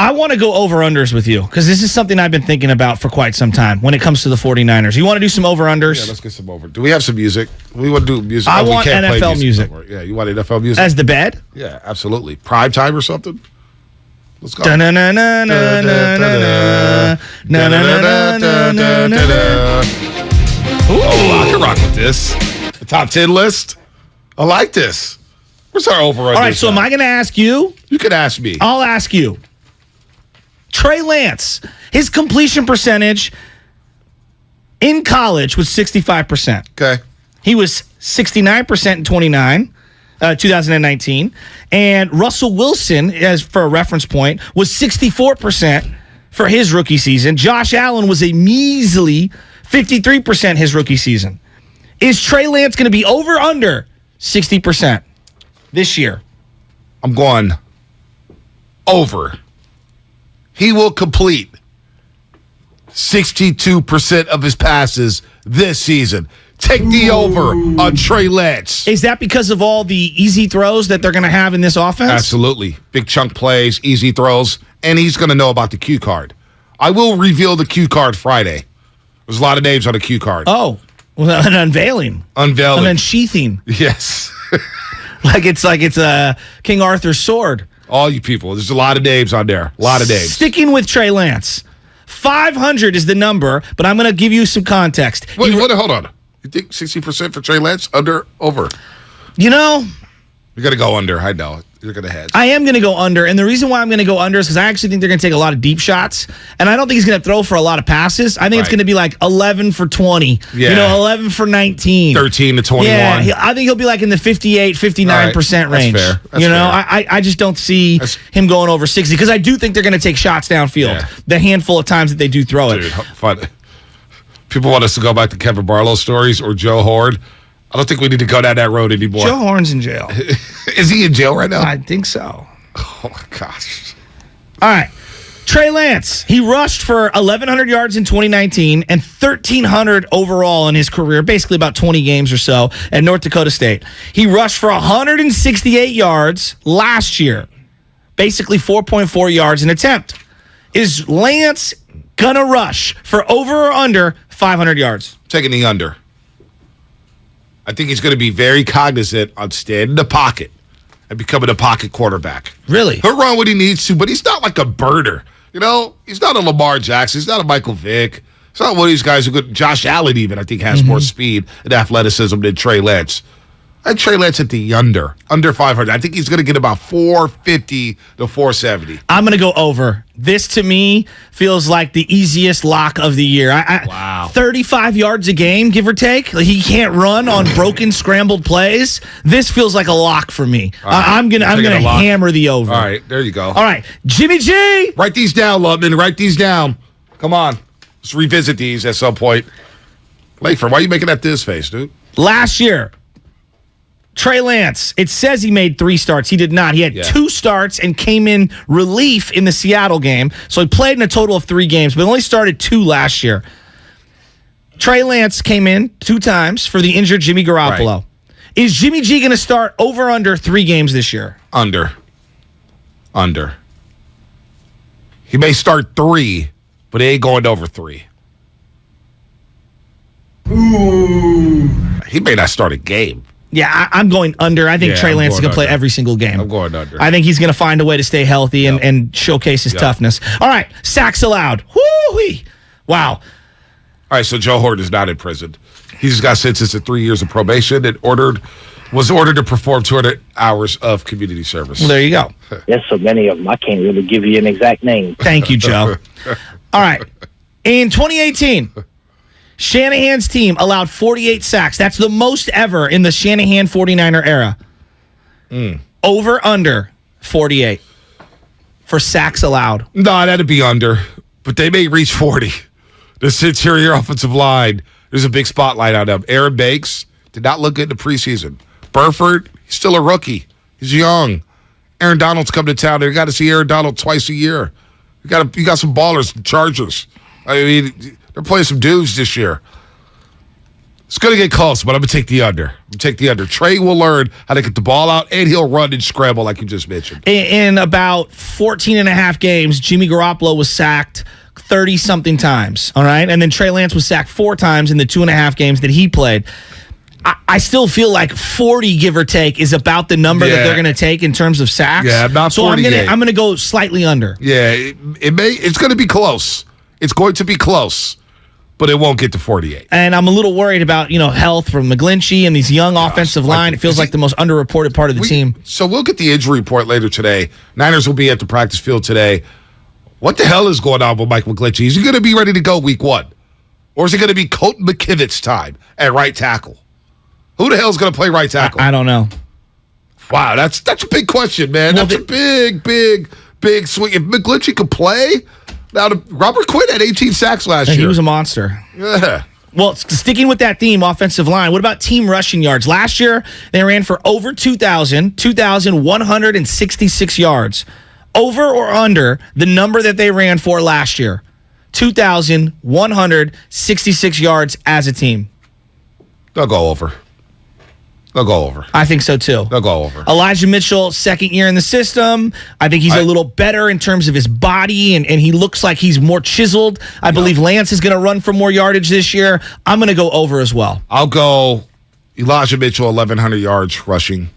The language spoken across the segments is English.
I want to go over-unders with you because this is something I've been thinking about for quite some time when it comes to the 49ers. You want to do some over-unders? Yeah, let's get some over. Do we have some music? We want to do music. I want we can't play NFL music. No, yeah, you want NFL music? As the bed? Yeah, absolutely. Prime time or something? Let's go. Oh, I can rock with this. The top 10 list? I like this. What's our over-under? All right, so am I going to ask you? You can ask me. I'll ask you. Trey Lance, his completion percentage in college was 65%. Okay. He was 69% in 2019. And Russell Wilson, as for a reference point, was 64% for his rookie season. Josh Allen was a measly 53% his rookie season. Is Trey Lance going to be over or under 60% this year? I'm going over. He will complete 62% of his passes this season. Take the over on Trey Lance. Is that because of all the easy throws that they're going to have in this offense? Absolutely. Big chunk plays, easy throws, and he's going to know about the cue card. I will reveal the cue card Friday. There's a lot of names on the cue card. Oh, well, an unveiling. Unveiling. An unsheathing. Yes. like it's King Arthur's sword. All you people. There's a lot of names on there. A lot of names. Sticking with Trey Lance. 500 is the number, but I'm going to give you some context. Wait, hold on. You think 60% for Trey Lance? Under, over? You know, You're going to go under. I know. You're going to hedge. I am going to go under, and the reason why I'm going to go under is because I actually think they're going to take a lot of deep shots, and I don't think he's going to throw for a lot of passes. I think it's going to be like 11 for 20, 11 for 19. 13 to 21. Yeah, I think he'll be like in the 58, 59% range. That's fair. That's I just don't see him going over 60 because I do think they're going to take shots downfield the handful of times that they do throw it. Fun. People want us to go back to Kevin Barlow stories or Joe Horn. I don't think we need to go down that road anymore. Joe Horn's in jail. Is he in jail right now? I think so. Oh, my gosh. All right. Trey Lance, he rushed for 1,100 yards in 2019 and 1,300 overall in his career, basically about 20 games or so at North Dakota State. He rushed for 168 yards last year, basically 4.4 yards an attempt. Is Lance going to rush for over or under 500 yards? Taking the under. I think he's going to be very cognizant on staying in the pocket and becoming a pocket quarterback. Really? He'll run what he needs to, but he's not like a birder. You know, he's not a Lamar Jackson. He's not a Michael Vick. He's not one of these guys who could. Josh Allen even, I think, has more speed and athleticism than Trey Lance. And Trey Lance at the under 500. I think he's going to get about 450 to 470. I'm going to go over. This, to me, feels like the easiest lock of the year. Wow. 35 yards a game, give or take. Like, he can't run on broken, scrambled plays. This feels like a lock for me. Right. I'm gonna hammer the over. All right, there you go. All right, Jimmy G. Write these down, Lubman. Write these down. Come on. Let's revisit these at some point. Layford, why are you making that this face, dude? Last year, Trey Lance, it says he made 3 starts. He did not. He had 2 starts and came in relief in the Seattle game. So he played in a total of 3 games, but only started 2 last year. Trey Lance came in 2 times for the injured Jimmy Garoppolo. Right. Is Jimmy G going to start over under 3 games this year? Under. He may start 3, but he ain't going over 3. Ooh. He may not start a game. Yeah, I'm going under. I think Trey Lance is going to play every single game. I'm going under. I think he's going to find a way to stay healthy and showcase his toughness. All right, sacks allowed. Woo-wee. Wow. All right, so Joe Horn is not in prison. He just got sentenced to 3 years of probation and was ordered to perform 200 hours of community service. Well, there you go. There's so many of them, I can't really give you an exact name. Thank you, Joe. All right. In 2018, Shanahan's team allowed 48 sacks. That's the most ever in the Shanahan 49er era. Over, under 48 for sacks allowed. No, that'd be under, but they may reach 40. This interior offensive line, there's a big spotlight on them. Aaron Banks did not look good in the preseason. Burford, he's still a rookie. He's young. Aaron Donald's come to town. They got to see Aaron Donald twice a year. You got some ballers, the Chargers. I mean, they're playing some dudes this year. It's going to get close, but I'm going to take the under. I'm going to take the under. Trey will learn how to get the ball out, and he'll run and scramble like you just mentioned. In about 14 and a half games, Jimmy Garoppolo was sacked 30-something times, all right? And then Trey Lance was sacked 4 times in the 2.5 games that he played. I still feel like 40, give or take, is about the number that they're going to take in terms of sacks. Yeah, not 48. So I'm going to go slightly under. Yeah, it's going to be close. It's going to be close, but it won't get to 48. And I'm a little worried about, health from McGlinchey and these young offensive line. It feels like the most underreported part of the team. So we'll get the injury report later today. Niners will be at the practice field today. What the hell is going on with Mike McGlinchey? Is he going to be ready to go week 1? Or is it going to be Colton McKivitz time at right tackle? Who the hell is going to play right tackle? I don't know. Wow, that's a big question, man. Well, that's a big swing. If McGlinchey could play, now Robert Quinn had 18 sacks last year. He was a monster. Yeah. Well, sticking with that theme, offensive line, what about team rushing yards? Last year, they ran for over 2,166 yards. Over or under the number that they ran for last year? 2,166 yards as a team. They'll go over. They'll go over. I think so, too. They'll go over. Elijah Mitchell, second year in the system. I think he's a little better in terms of his body, and he looks like he's more chiseled. I believe Lance is going to run for more yardage this year. I'm going to go over as well. I'll go Elijah Mitchell, 1,100 yards rushing.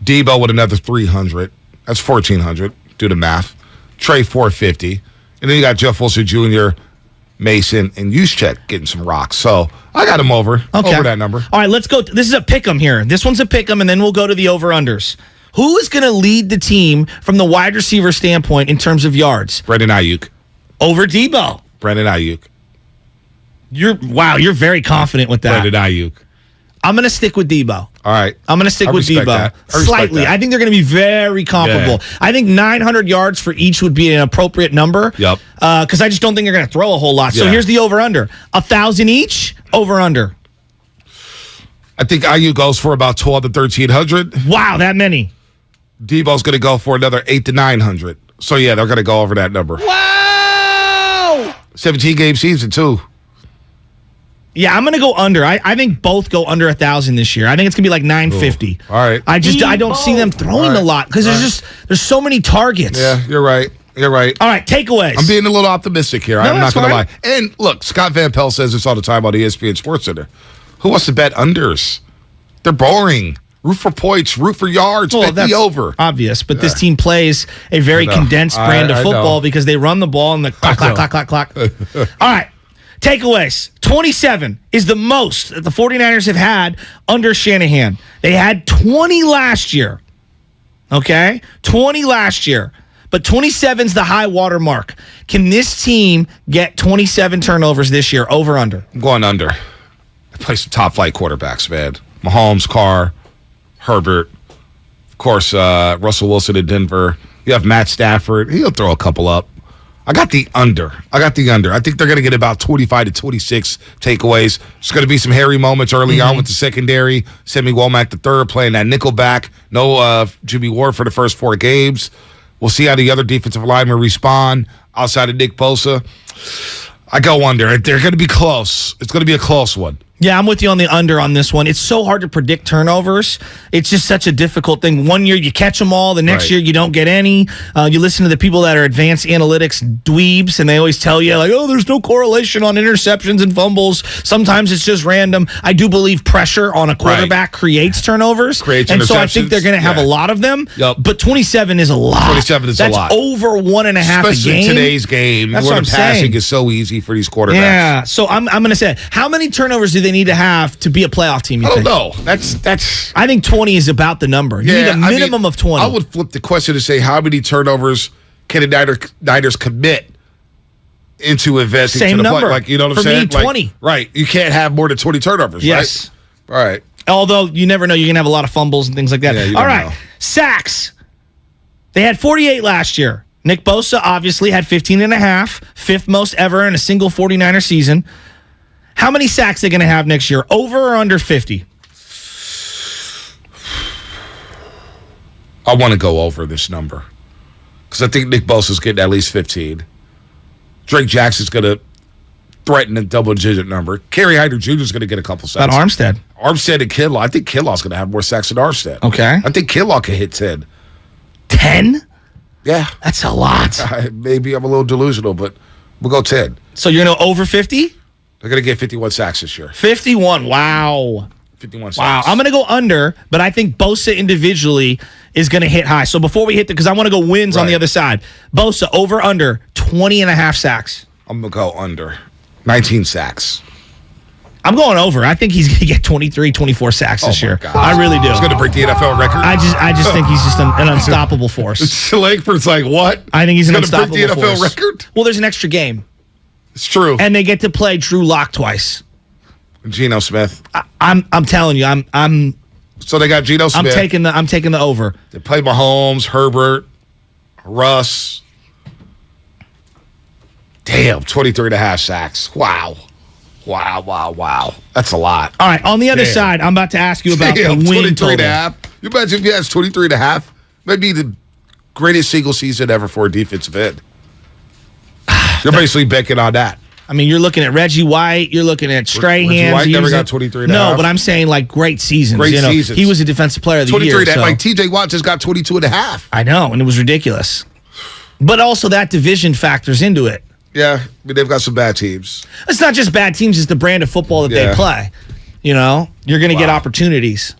Debo with another 300. That's 1,400. Do the math. Trey, 450. And then you got Jeff Wilson Jr., Mason, and Juszczyk getting some rocks. So I got him over that number. All right, let's go. This is a pick'em here. This one's a pick'em, and then we'll go to the over-unders. Who is going to lead the team from the wide receiver standpoint in terms of yards? Brandon Ayuk. Over Debo. Brandon Ayuk. You're very confident with that. Brandon Ayuk. I'm going to stick with Debo. All right. I'm going to stick with Debo. Slightly. I think they're going to be very comparable. Yeah. I think 900 yards for each would be an appropriate number. Yep. Because I just don't think they're going to throw a whole lot. So here's the over-under. 1,000 each, over-under. I think Ayuk goes for about 12 to 1,300. Wow, that many. Debo's going to go for another 8 to 900. So, yeah, they're going to go over that number. Wow! 17-game season, too. Yeah, I'm going to go under. I think both go under 1,000 this year. I think it's going to be like 950. All right. I don't see them throwing a lot because there's so many targets. Yeah, you're right. You're right. All right, takeaways. I'm being a little optimistic here. I'm not going to lie. And look, Scott Van Pelt says this all the time on ESPN SportsCenter. Who wants to bet unders? They're boring. Root for points, root for yards, bet the over. Obvious, but this team plays a very condensed brand of football because they run the ball and the clock. All right. Takeaways. 27 is the most that the 49ers have had under Shanahan. They had 20 last year. Okay? 20 last year. But 27's the high water mark. Can this team get 27 turnovers this year, over under? I'm going under. They play some top flight quarterbacks, man. Mahomes, Carr, Herbert. Of course, Russell Wilson in Denver. You have Matt Stafford. He'll throw a couple up. I got the under. I think they're going to get about 25 to 26 takeaways. There's going to be some hairy moments early on with the secondary. Sammy Womack III playing that nickel back. No Jimmy Ward for the first 4 games. We'll see how the other defensive linemen respond outside of Nick Bosa. I go under. They're going to be close. It's going to be a close one. Yeah, I'm with you on the under on this one. It's so hard to predict turnovers. It's just such a difficult thing. One year you catch them all. The next year you don't get any. You listen to the people that are advanced analytics dweebs, and they always tell you, like, oh, there's no correlation on interceptions and fumbles. Sometimes it's just random. I do believe pressure on a quarterback creates turnovers. And so I think they're going to have a lot of them. Yep. But 27 is a lot. 27 is a lot. That's over 1.5 Especially a game. in today's game, That's where what the I'm passing saying. is so easy for these quarterbacks. Yeah, so I'm going to say, how many turnovers do they need to have to be a playoff team, you I don't think? know. That's. I think 20 is about the number. You need a minimum of 20. I would flip the question to say, how many turnovers can the Niners commit into investing Same to the number. play? Like, you know what I'm saying? For me, 20. Right. You can't have more than 20 turnovers, yes. right? All right. Although you never know. You can have a lot of fumbles and things like that. Yeah, you All never right. know. Sacks. They had 48 last year. Nick Bosa obviously had 15 and a half, 5th most ever in a single 49er season. How many sacks are they going to have next year? Over or under 50? I want to go over this number because I think Nick Bosa's getting at least 15. Drake Jackson's going to threaten a double-digit number. Kerry Hyder Jr. is going to get a couple About sacks. Armstead. Armstead and Kinlaw. I think Kinlaw's going to have more sacks than Armstead. Okay. I think Kinlaw can hit 10. 10? Yeah. That's a lot. Maybe I'm a little delusional, but we'll go 10. So you're going to over 50? They're going to get 51 sacks this year. 51. Wow. 51 sacks. Wow. I'm going to go under, but I think Bosa individually is going to hit high. So before we hit because I want to go wins on the Right. other side. Bosa over under 20 and a half sacks. I'm going to go under. 19 sacks. I'm going over. I think he's going to get 23, 24 sacks this year. God. I really do. He's going to break the NFL record. I just think he's just an unstoppable force. Langford's like, what? I think he's an going to break unstoppable the NFL force. record? Well, there's an extra game, It's true. and they get to play Drew Lock twice. Geno Smith. I'm telling you, I'm So they got Geno Smith. I'm taking the over. They play Mahomes, Herbert, Russ. Damn, 23 and a half sacks. Wow. That's a lot. All right, on the other Damn. side, I'm about to ask you about Damn, the win 23 total. and a half. You imagine if he has 23 and a half? That'd be the greatest single season ever for a defensive end. You're basically banking on that. I mean, you're looking at Reggie White. You're looking at Strahan. Reggie White never got 23 and a half. No, but I'm saying like great seasons. Great you know, seasons. He was a defensive player of the 23 year. and a half. So. Like TJ Watt just got 22 and a half. I know, and it was ridiculous. But also that division factors into it. Yeah, I mean, they've got some bad teams. It's not just bad teams; it's the brand of football that they Yeah. play. You know, you're going to get opportunities.